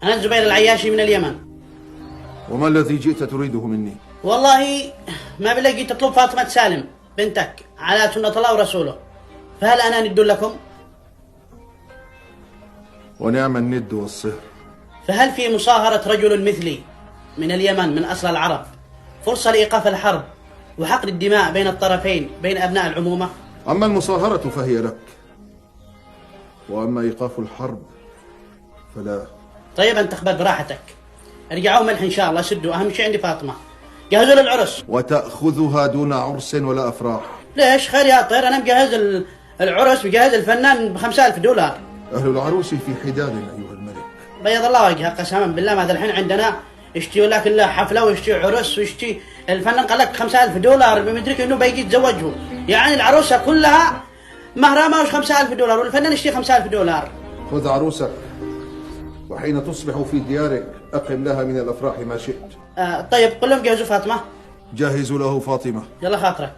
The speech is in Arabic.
أنا الزبير العياشي من اليمن. وما الذي جئت تريده مني؟ والله ما بلاقي تطلب فاطمة سالم بنتك على سنة الله ورسوله، فهل أنا ند لكم؟ ونعم الند والصهر. فهل في مصاهرة رجل مثلي من اليمن من أصل العرب فرصة لإيقاف الحرب وحقن الدماء بين الطرفين بين أبناء العمومة؟ أما المصاهرة فهي لك، وأما إيقاف الحرب فلا. طيب أنت اخبر براحتك، ارجعوا ملح إن شاء الله، سدوا. أهم شيء عندي فاطمة، جهزوا للعرس. وتأخذها دون عرس ولا أفراح؟ ليش؟ خير يا طير، أنا مجهز العرس، مجهز الفنان ب5,000 دولار. أهل العروس في حداد أيها الملك. بيض الله وجهه قسما بالله، ما الحين عندنا يشتي لك الا حفله ويشتي عرس ويشتي الفنان قال لك 5,000 دولار بمدرك انه بيجي يتزوجه، يعني العروسه كلها مهرها ما 5,000 دولار والفنان يشتي 5,000 دولار. خذ عروسك، وحين تصبح في ديارك أقم لها من الأفراح ما شئت. طيب قل لهم جهزوا فاطمه. جهزوا له فاطمة. يلا خاطرك.